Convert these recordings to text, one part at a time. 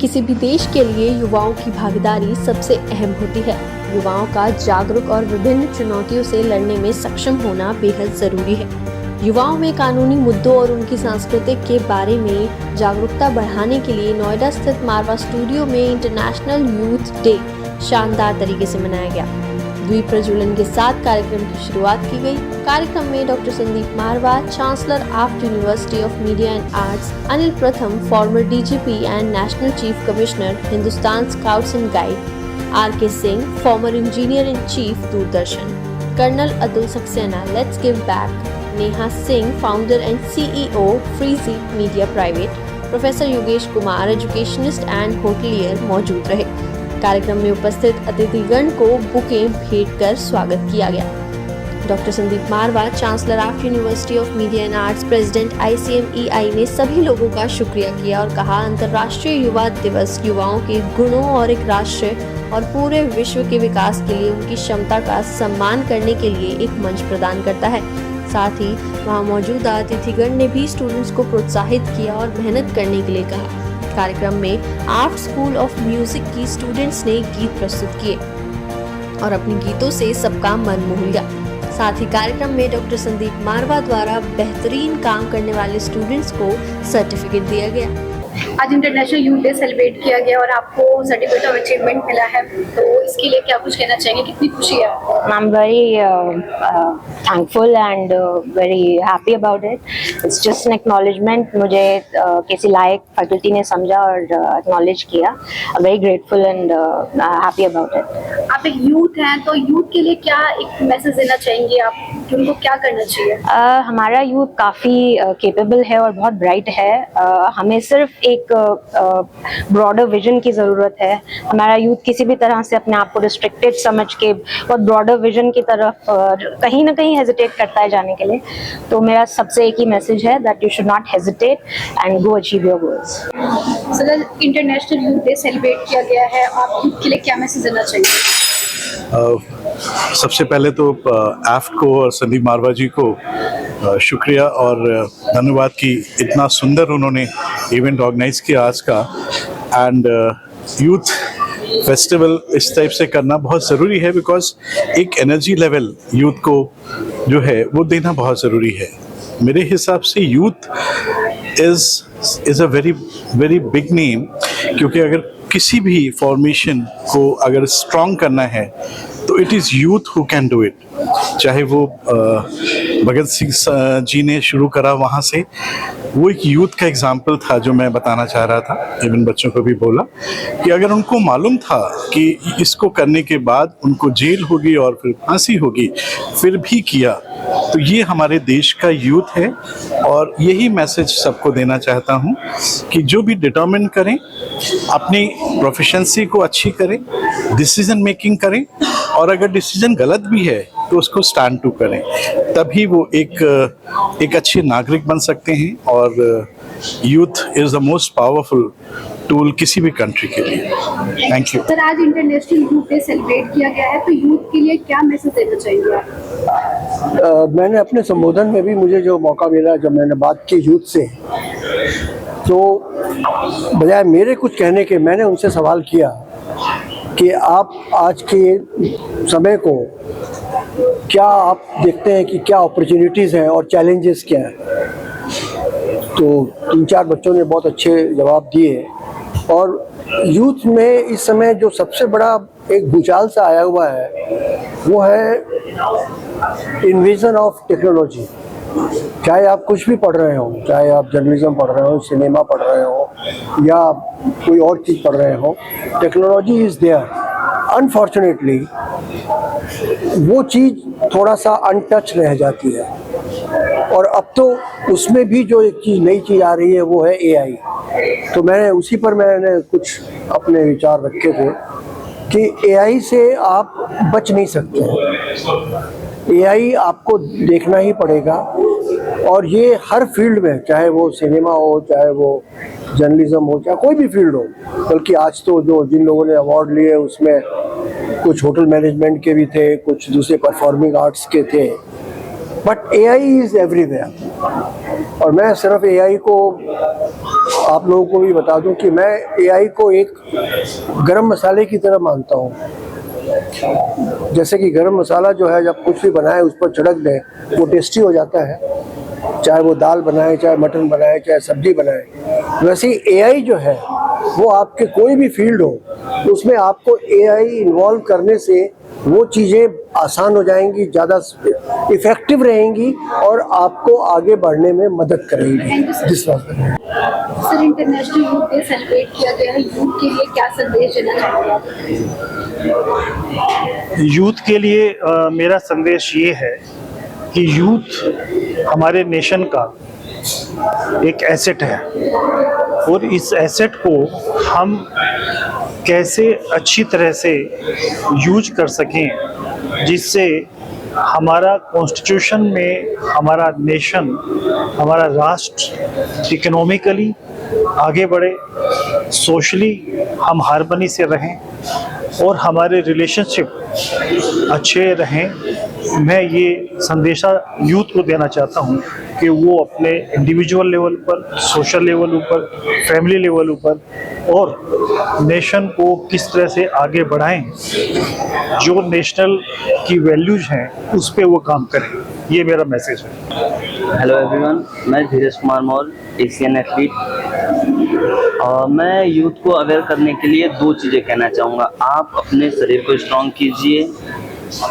किसी भी देश के लिए युवाओं की भागीदारी सबसे अहम होती है। युवाओं का जागरूक और विभिन्न चुनौतियों से लड़ने में सक्षम होना बेहद जरूरी है। युवाओं में कानूनी मुद्दों और उनकी संस्कृति के बारे में जागरूकता बढ़ाने के लिए नोएडा स्थित मारवा स्टूडियो में इंटरनेशनल यूथ डे शानदार तरीके से मनाया गया। द्वीप प्रज्वलन के साथ कार्यक्रम की शुरुआत की गई। कार्यक्रम में doctor Sandeep Marwah, chancellor AAFT university of media and arts, Anil Pratham, former DGP and national chief commissioner, Hindustan scouts and guide, R K. Singh, former engineer in chief, Doordarshan, colonel Atul Saxena, let's give back, Neha Singh, founder and CEO, फ्रीजी media private, professor Yogesh Kumar, educationist and hotelier मौजूद रहे। कार्यक्रम में उपस्थित अतिथिगण को बुकें भेंट कर स्वागत किया गया। Doctor Sandeep Marwah, chancellor of university of media and arts, president ICMEI ने सभी लोगों का शुक्रिया किया और कहा, अंतर्राष्ट्रीय युवा दिवस युवाओं के गुणों और एक राष्ट्र और पूरे विश्व के विकास के लिए उनकी क्षमता का सम्मान करने के लिए एक मंच प्रदान करता है। साथ ही वहां मौजूदा अतिथिगण ने भी स्टूडेंट्स को प्रोत्साहित किया और मेहनत करने के लिए कहा। कार्यक्रम में आर्ट स्कूल ऑफ म्यूजिक की स्टूडेंट्स ने गीत प्रस्तुत किए और अपने गीतों से सबका मन मोह लिया। साथ ही कार्यक्रम में डॉक्टर संदीप मारवा द्वारा बेहतरीन काम करने वाले स्टूडेंट्स को सर्टिफिकेट दिया गया। आज इंटरनेशनल यूथ डे सेलिब्रेट किया गया और आपको सर्टिफिकेट ऑफ अचीवमेंट मिला है, तो इसके लिए क्या कुछ कहना चाहेंगे? कितनी खुशी है? I am very thankful and very happy about it. It's just an acknowledgement. मुझे किसी लायक फैकल्टी ने समझा और एक्नॉलेज किया। Very grateful and happy about it. आप एक यूथ हैं, तो यूथ के लिए क्या एक मैसेज देना चाहेंगे आप कि उनको क्या करना चाहिए? हमारा यूथ काफ़ी केपेबल है और बहुत ब्राइट है। हमें सिर्फ एक ब्रॉडर विजन की ज़रूरत है। हमारा यूथ किसी भी तरह से अपने आप को रिस्ट्रिक्टेड समझ के बहुत ब्रॉडर विजन की तरफ कहीं ना कहीं हेजिटेट करता है जाने के लिए। तो मेरा सबसे एक ही मैसेज है that you should not hesitate and go achieve your goals. Sir, international youth day celebrate किया गया है, आप यूथ के लिए क्या मैसेज देना चाहेंगे? सबसे पहले तो एफ्ट को और संदीप मारवा जी को शुक्रिया और धन्यवाद कि इतना सुंदर उन्होंने इवेंट ऑर्गेनाइज किया आज का। एंड यूथ फेस्टिवल इस टाइप से करना बहुत ज़रूरी है, बिकॉज एक एनर्जी लेवल यूथ को जो है वो देना बहुत ज़रूरी है। मेरे हिसाब से youth is a very big name, क्योंकि अगर किसी भी फॉर्मेशन को अगर स्ट्रॉन्ग करना है तो it is youth who can do it. चाहे वो भगत सिंह जी ने शुरू करा वहाँ से, वो एक यूथ का एग्जाम्पल था जो मैं बताना चाह रहा था। इवन बच्चों को भी बोला कि अगर उनको मालूम था कि इसको करने के बाद उनको जेल होगी और फिर फांसी होगी, फिर भी किया, तो ये हमारे देश का यूथ है। और यही मैसेज सबको देना चाहता हूँ कि जो भी डिटरमिन करें, अपनी प्रोफिशिएंसी को अच्छी करें, डिसीजन मेकिंग करें, और अगर डिसीजन गलत भी है तो उसको स्टैंड टू करें, तभी वो एक अच्छे नागरिक बन सकते हैं। और youth is the most powerful tool किसी भी कंट्री के लिए। Thank you. सर, आज इंटरनेशनल यूथ डे सेलिब्रेट किया गया है, तो यूथ के लिए क्या मैसेज देना चाहिए आप? मैंने अपने संबोधन में भी, मुझे जो मौका मिला जब मैंने बात की यूथ से, तो बजाय मेरे कुछ कहने के मैंने उनसे सवाल किया कि आप आज के समय को क्या आप देखते हैं कि क्या अपॉर्चुनिटीज़ हैं और चैलेंजेस क्या हैं। तो 3-4 बच्चों ने बहुत अच्छे जवाब दिए। और यूथ में इस समय जो सबसे बड़ा एक भूचाल सा आया हुआ है वो है इन्वेजन ऑफ टेक्नोलॉजी। चाहे आप कुछ भी पढ़ रहे हो, चाहे आप जर्नलिज्म पढ़ रहे हो, सिनेमा पढ़ रहे हो या कोई और चीज़ पढ़ रहे हो, टेक्नोलॉजी इज़ देयर। अनफॉर्चुनेटली वो चीज़ थोड़ा सा अनटच रह जाती है। और अब तो उसमें भी जो एक चीज़ नई चीज़ आ रही है वो है AI। तो मैंने उसी पर मैंने कुछ अपने विचार रखे थे कि AI से आप बच नहीं सकते हैं। AI आपको देखना ही पड़ेगा। और ये हर फील्ड में, चाहे वो सिनेमा हो, चाहे वो जर्नलिज्म हो, चाहे कोई भी फील्ड हो। बल्कि आज तो जो जिन लोगों ने अवार्ड लिए उसमें कुछ होटल मैनेजमेंट के भी थे, कुछ दूसरे परफॉर्मिंग आर्ट्स के थे। But AI is everywhere. और मैं सिर्फ AI को आप लोगों को भी बता दूं कि मैं एआई को एक गरम मसाले की तरह मानता हूं। जैसे कि गरम मसाला जो है जब कुछ भी बनाए उस पर छिड़क दें वो टेस्टी हो जाता है, चाहे वो दाल बनाए, चाहे मटन बनाए, चाहे सब्जी बनाए। वैसे ही एआई जो है वो आपके कोई भी फील्ड हो उसमें आपको एआई इन्वॉल्व करने से वो चीज़ें आसान हो जाएंगी, ज़्यादा इफ़ेक्टिव रहेंगी और आपको आगे बढ़ने में मदद करेंगी। जिस बात sir, international youth day celebrate किया गया है, यूथ के लिए क्या संदेश देना चाहेंगे आप? यूथ के लिए मेरा संदेश ये है कि यूथ हमारे नेशन का एक एसेट है और इस एसेट को हम कैसे अच्छी तरह से यूज कर सकें जिससे हमारा कॉन्स्टिट्यूशन में हमारा नेशन, हमारा राष्ट्र इकोनॉमिकली आगे बढ़े, सोशली हम हार्मनी से रहें और हमारे रिलेशनशिप अच्छे रहें। मैं ये संदेशा यूथ को देना चाहता हूँ कि वो अपने इंडिविजुअल लेवल पर, सोशल लेवल पर, फैमिली लेवल पर और नेशन को किस तरह से आगे बढ़ाएं, जो नेशनल की वैल्यूज हैं उस पे वो काम करें। ये मेरा मैसेज है। हेलो एवरीवन, मैं धीरज कुमार मौल, एशियन एथलीट। मैं यूथ को अवेयर करने के लिए दो चीज़ें कहना चाहूँगा। आप अपने शरीर को स्ट्रॉन्ग कीजिए,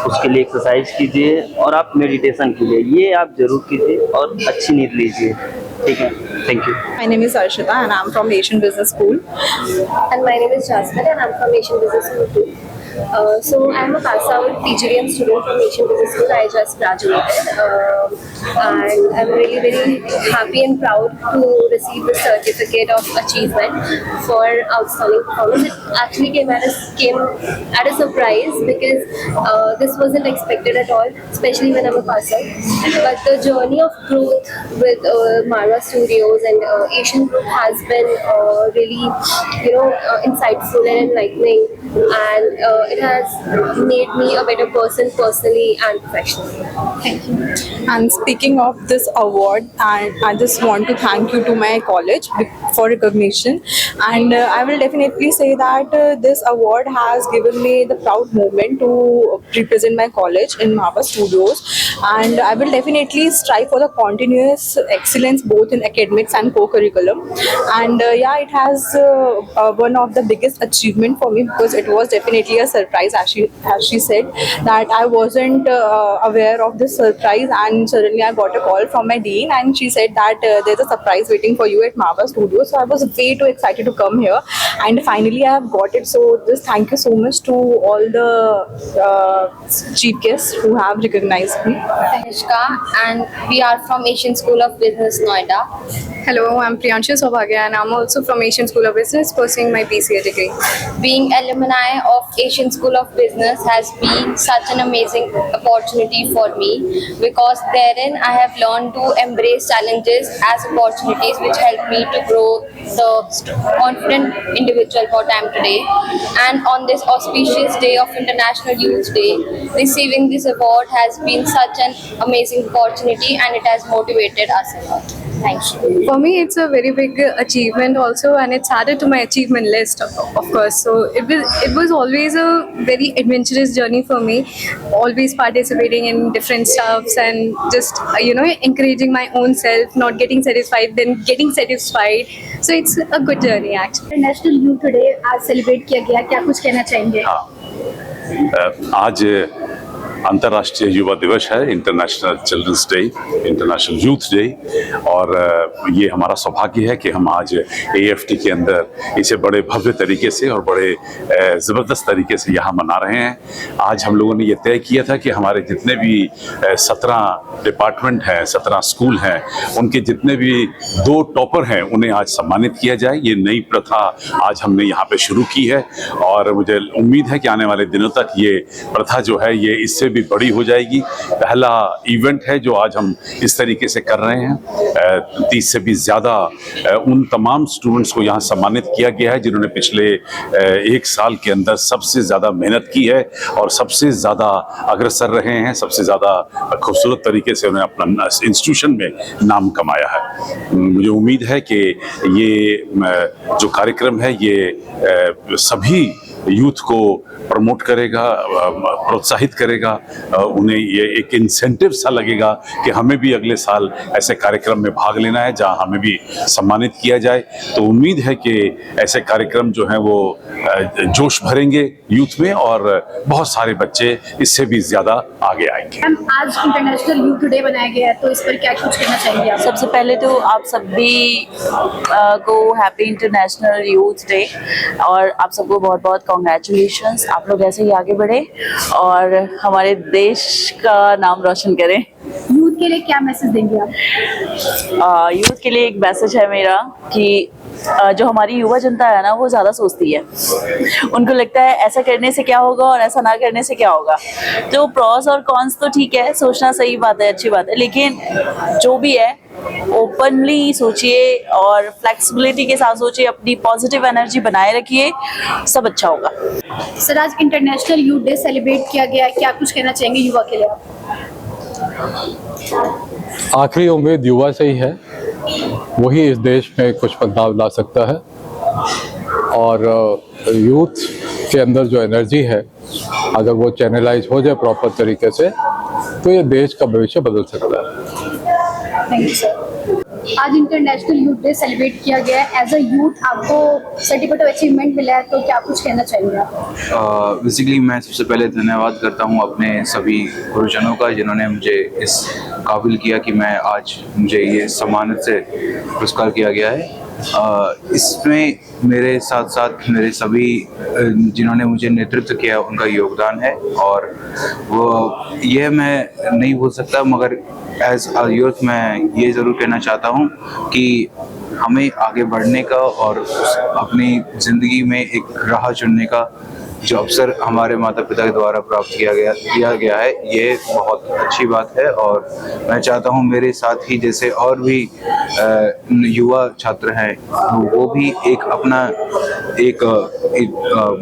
उसके लिए एक्सरसाइज कीजिए और आप मेडिटेशन कीजिए। ये आप जरूर कीजिए और अच्छी नींद लीजिए। ठीक है, thank you. My name is Arshita and I'm from Asian Business School. And my name is Jasmine and I'm from Asian Business School too. So I'm a pass out PGDM student from Asian Business School. I just graduated and I'm really very happy and proud to receive this certificate of achievement for outstanding performance. It actually came at a surprise because this wasn't expected at all, especially when I'm a pass out. But the journey of growth with Marwa Studios and Asian Group has been really, insightful and enlightening, and it has made me a better person personally and professionally. Thank you. And speaking of this award, I just want to thank you to my college for recognition. And I will definitely say that this award has given me the proud moment to represent my college in Marwa Studios. And I will definitely strive for the continuous excellence both in academics and co-curriculum. And it has one of the biggest achievement for me because it was definitely a surprise, as she said, that I wasn't aware of this surprise, and suddenly I got a call from my dean and she said that there's a surprise waiting for you at Marwa Studios. So I was way too excited to come here and finally I have got it. So just thank you so much to all the chief guests who have recognized me. Anishka, and we are from Asian School of Business, Noida. Hello, I'm Priyanshu Sobhagya and I'm also from Asian School of Business pursuing my BCA degree. Being alumni of Asian School of Business has been such an amazing opportunity for me because therein I have learned to embrace challenges as opportunities which help me to grow the confident individual what I am today. And on this auspicious day of International Youth Day, receiving this award has been such an amazing opportunity and it has motivated us a lot. Thank you. For me, it's a very big achievement also, and it's added to my achievement list, of course. So it was always a very adventurous journey for me, always participating in different stuffs and just encouraging my own self, not getting satisfied, then getting satisfied. So it's a good journey actually. International youth day आज celebrate किया गया, क्या कुछ कहना चाहेंगे? आज अंतर्राष्ट्रीय युवा दिवस है, international children's day, international youth day, और ये हमारा सौभाग्य है कि हम आज AFT के अंदर इसे बड़े भव्य तरीके से और बड़े ज़बरदस्त तरीके से यहाँ मना रहे हैं। आज हम लोगों ने ये तय किया था कि हमारे जितने भी 17 डिपार्टमेंट हैं, 17 स्कूल हैं, उनके जितने भी 2 टॉपर हैं उन्हें आज सम्मानित किया जाए। ये नई प्रथा आज हमने यहाँ पे शुरू की है और मुझे उम्मीद है कि आने वाले दिनों तक ये प्रथा जो है ये इससे भी बड़ी हो जाएगी। पहला इवेंट है जो आज हम इस तरीके से कर रहे हैं। 30 से भी ज़्यादा उन तमाम स्टूडेंट्स को यहाँ सम्मानित किया गया है जिन्होंने पिछले 1 साल के अंदर सबसे ज़्यादा मेहनत की है और सबसे ज़्यादा अग्रसर रहे हैं, सबसे ज़्यादा खूबसूरत तरीके से उन्होंने अपना इंस्टीट्यूशन में नाम कमाया है। मुझे उम्मीद है कि ये जो कार्यक्रम है ये सभी यूथ को प्रमोट करेगा, प्रोत्साहित करेगा, उन्हें ये एक इंसेंटिव सा लगेगा कि हमें भी अगले साल ऐसे कार्यक्रम में भाग लेना है जहां हमें भी सम्मानित किया जाए। तो उम्मीद है कि ऐसे कार्यक्रम जो हैं वो जोश भरेंगे यूथ में और बहुत सारे बच्चे इससे भी ज़्यादा आगे आएंगे। आज इंटरनेशनल यूथ डे बनाया गया है, तो इस पर क्या कुछ कहना चाहेंगे आप? सबसे पहले तो आप सभी को हैप्पी इंटरनेशनल यूथ डे और आप सबको बहुत बहुत कॉन्ग्रेचुलेशंस। आप लोग ऐसे ही आगे बढ़े और हमारे देश का नाम रोशन करें। यूथ के लिए क्या मैसेज देंगे आप? यूथ के लिए एक मैसेज है मेरा कि जो हमारी युवा जनता है ना वो ज़्यादा सोचती है। उनको लगता है ऐसा करने से क्या होगा और ऐसा ना करने से क्या होगा। तो प्रॉस और कॉन्स तो ठीक है, सोचना सही बात है, अच्छी बात है, लेकिन जो भी है ओपनली सोचिए और फ्लेक्सिबिलिटी के साथ सोचिए, अपनी पॉजिटिव एनर्जी बनाए रखिए, सब अच्छा होगा। सर, आज इंटरनेशनल यूथ डे सेलिब्रेट किया गया है, क्या कुछ कहना चाहेंगे युवा के लिए? आखिरी उम्मीद युवा से ही है, वही इस देश में कुछ बदलाव ला सकता है और यूथ के अंदर जो एनर्जी है अगर वो चैनलाइज हो जाए प्रॉपर तरीके से तो ये देश का भविष्य बदल सकता है। Thank you sir. आज इंटरनेशनल यूथ डे सेलिब्रेट किया गया है। एज अ यूथ आपको सर्टिफिकेट ऑफ अचीवमेंट मिला है, तो क्या कुछ कहना चाहेंगे आप? बेसिकली मैं सबसे पहले धन्यवाद करता हूँ अपने सभी गुरुजनों का जिन्होंने मुझे इस काबिल किया कि मैं आज मुझे ये सम्मानित से पुरस्कार किया गया है। इसमें मेरे साथ साथ मेरे सभी जिन्होंने मुझे नेतृत्व किया उनका योगदान है और वो ये मैं नहीं भूल सकता, मगर एज अ यूथ मैं ये ज़रूर कहना चाहता हूँ कि हमें आगे बढ़ने का और अपनी ज़िंदगी में एक राह चुनने का जो अवसर हमारे माता पिता के द्वारा प्राप्त किया गया है, ये बहुत अच्छी बात है। और मैं चाहता हूँ मेरे साथ ही जैसे और भी युवा छात्र हैं वो भी एक अपना एक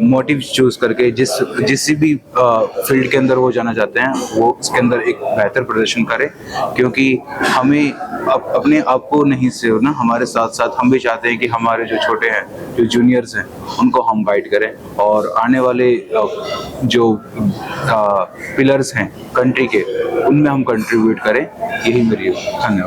मोटिव चूज करके जिस भी फील्ड के अंदर वो जाना चाहते हैं वो उसके अंदर एक बेहतर प्रदर्शन करें, क्योंकि हमें अपने आप को नहीं सिर्फ हमारे साथ साथ हम भी चाहते हैं कि हमारे जो छोटे हैं, जो जूनियर्स हैं, उनको हम गाइड करें और आने वाले जो पिलर्स हैं कंट्री के उनमें हम कंट्रीब्यूट करें। यही मेरी धन्यवाद।